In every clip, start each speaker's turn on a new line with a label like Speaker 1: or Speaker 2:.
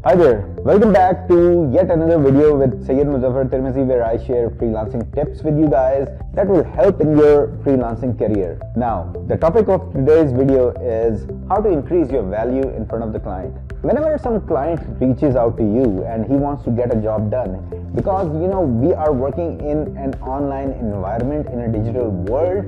Speaker 1: Hi there, welcome back to yet another video with Syed Muzaffar Tirmizi, where I share freelancing tips with you guys that will help in your freelancing career. Now, the topic of today's video is how to increase your value in front of the client. Whenever some client reaches out to you and he wants to get a job done, because we are working in an online environment in a digital world,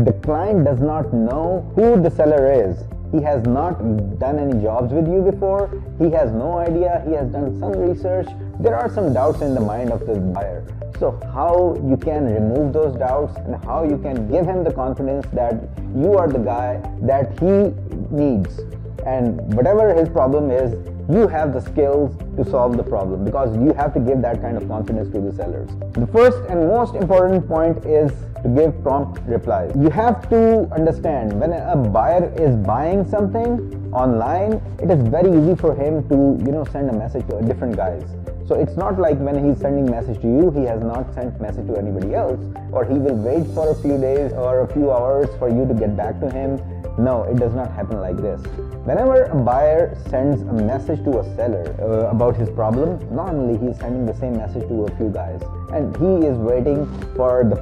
Speaker 1: the client does not know who the seller is. He has not done any jobs with you before. He has no idea. He has done some research. There are some doubts in the mind of the buyer. So how you can remove those doubts and how you can give him the confidence that you are the guy that he needs. And whatever his problem is, you have the skills to solve the problem, because you have to give that kind of confidence to the sellers. The first and most important point is to give prompt replies. You have to understand, when a buyer is buying something online, it is very easy for him to send a message to different guys. So it's not like when he's sending message to you, he has not sent message to anybody else, or he will wait for a few days or a few hours for you to get back to him. No, it does not happen like this. Whenever a buyer sends a message to a seller about his problem, normally he's sending the same message to a few guys, and he is waiting for the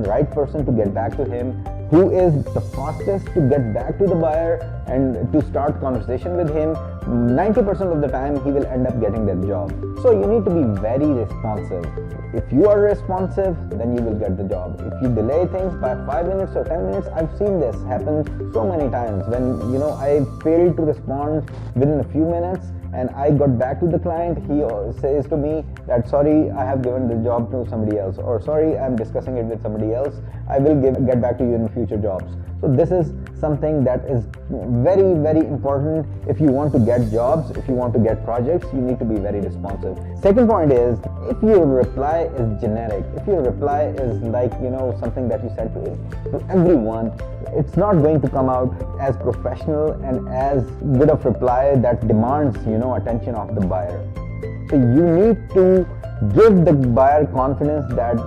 Speaker 1: right person to get back to him, who is the fastest to get back to the buyer and to start conversation with him. 90% of the time he will end up getting that job. So you need to be very responsive. If you are responsive, then you will get the job. If you delay things by 5 minutes or 10 minutes, I've seen this happen so many times when I failed to respond within a few minutes and I got back to the client. He says to me that, sorry, I have given the job to somebody else, or sorry, I'm discussing it with somebody else. I will get back to you in future jobs. So this is something that is very, very important. If you want to get jobs, if you want to get projects, you need to be very responsive. Second point is, if your reply is generic, if your reply is like something that you send to everyone, it's not going to come out as professional and as good of reply that demands attention of the buyer. So you need to give the buyer confidence that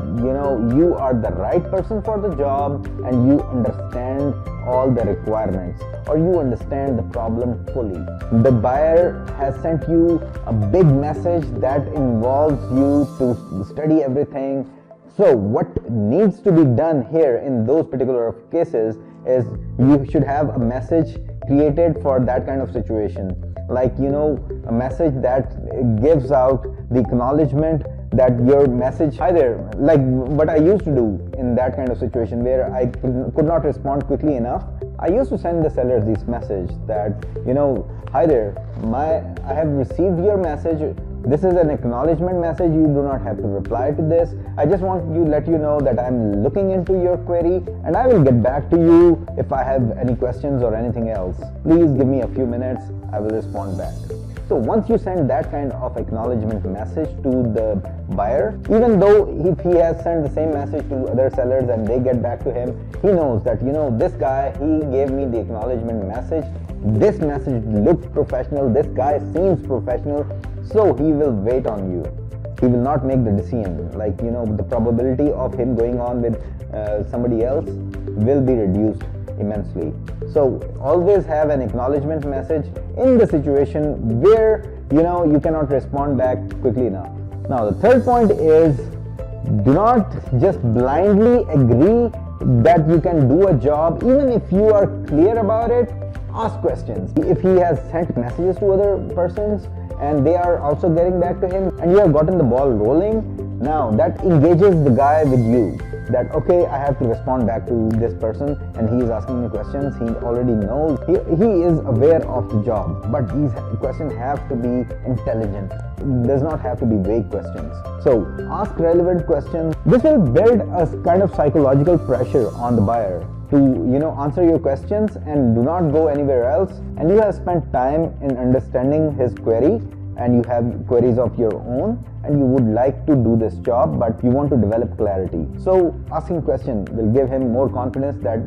Speaker 1: you are the right person for the job and you understand all the requirements, or you understand the problem fully. The buyer has sent you a big message that involves you to study everything. So what needs to be done here in those particular cases is you should have a message created for that kind of situation, like a message that gives out the acknowledgement that your message, hi there, like what I used to do in that kind of situation where I could not respond quickly enough. I used to send the sellers this message that hi there, I have received your message. This is an acknowledgement message. You do not have to reply to this. I just want to let you know that I'm looking into your query and I will get back to you if I have any questions or anything else. Please give me a few minutes. I will respond back. So once you send that kind of acknowledgement message to the buyer, even though if he has sent the same message to other sellers and they get back to him, he knows that this guy, he gave me the acknowledgement message. This message looks professional. This guy seems professional. So he will wait on you. He will not make the decision. Like the probability of him going on with somebody else will be reduced immensely. So always have an acknowledgement message in the situation where you cannot respond back quickly enough. Now the third point is, do not just blindly agree that you can do a job. Even if you are clear about it, ask questions. If he has sent messages to other persons and they are also getting back to him and you have gotten the ball rolling, now that engages the guy with you, that okay, I have to respond back to this person and he is asking me questions. He already knows, he is aware of the job, but these questions have to be intelligent. It does not have to be vague questions. So ask relevant questions. This will build a kind of psychological pressure on the buyer to answer your questions and do not go anywhere else, and you have spent time in understanding his query and you have queries of your own and you would like to do this job, but you want to develop clarity. So asking questions will give him more confidence that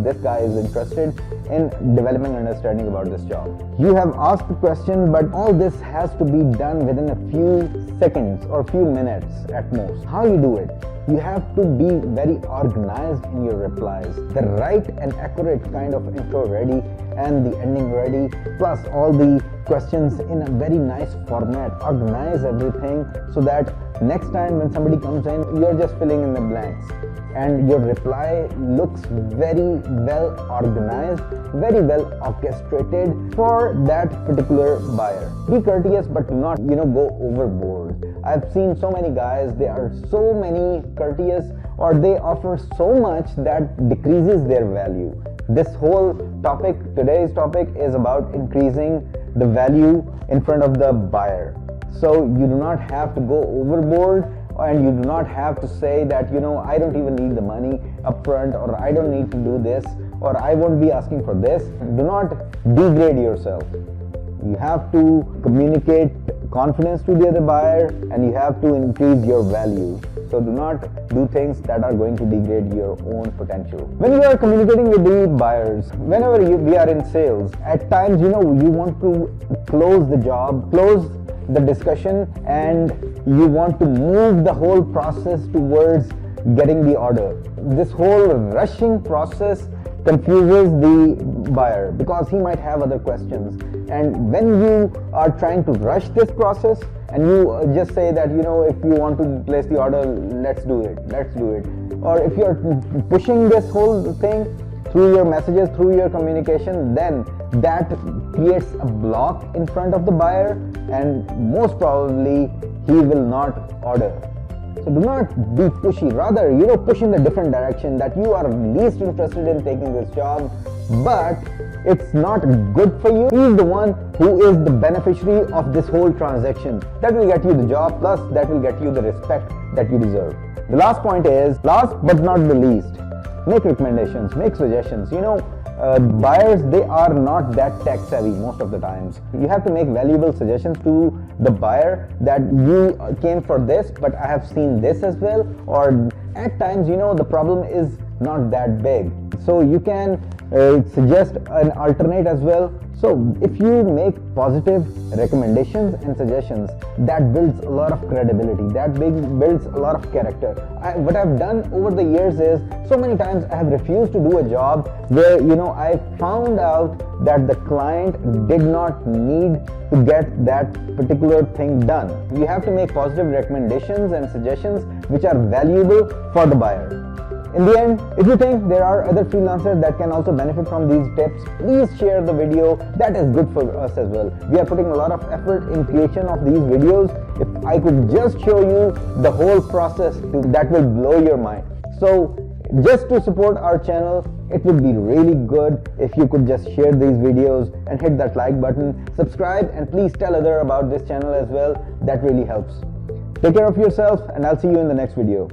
Speaker 1: this guy is interested in developing understanding about this job. You have asked the question, but all this has to be done within a few seconds or few minutes at most. How you do it? you have to be very organized in your replies. The right and accurate kind of intro ready and the ending ready, plus all the questions in a very nice format. Organize everything so that next time when somebody comes in, you're just filling in the blanks and your reply looks very well organized, very well orchestrated for that particular buyer. Be courteous, but do not, go overboard. I've seen so many guys, they are so many courteous, or they offer so much that decreases their value. This whole topic, today's topic, is about increasing the value in front of the buyer. So you do not have to go overboard, and you do not have to say that, I don't even need the money upfront, or I don't need to do this, or I won't be asking for this. Do not degrade yourself. You have to communicate confidence to the other buyer, and you have to increase your value. So do not do things that are going to degrade your own potential. When you are communicating with the buyers, whenever we are in sales, at times, you want to close the job, close the discussion, and you want to move the whole process towards getting the order. This whole rushing process confuses the buyer because he might have other questions. And when you are trying to rush this process and you just say that, if you want to place the order, let's do it. Or if you're pushing this whole thing through your messages, through your communication, then that creates a block in front of the buyer, and most probably he will not order. So do not be pushy, rather, push in the different direction, that you are least interested in taking this job, but it's not good for you. He's the one who is the beneficiary of this whole transaction. That will get you the job, plus that will get you the respect that you deserve. The last point is, last but not the least, make recommendations, make suggestions. Buyers, they are not that tech savvy most of the times. You have to make valuable suggestions to the buyer that you came for this, but I have seen this as well. Or at times, the problem is not that big. So you can suggest an alternate as well. So if you make positive recommendations and suggestions, that builds a lot of credibility, that builds a lot of character. What I've done over the years is, so many times I have refused to do a job where, I found out that the client did not need to get that particular thing done. You have to make positive recommendations and suggestions which are valuable for the buyer. In the end, if you think there are other freelancers that can also benefit from these tips, please share the video. That is good for us as well. We are putting a lot of effort in creation of these videos. If I could just show you the whole process, that will blow your mind. So just to support our channel, it would be really good if you could just share these videos and hit that like button, subscribe, and please tell others about this channel as well. That really helps. Take care of yourself, and I'll see you in the next video.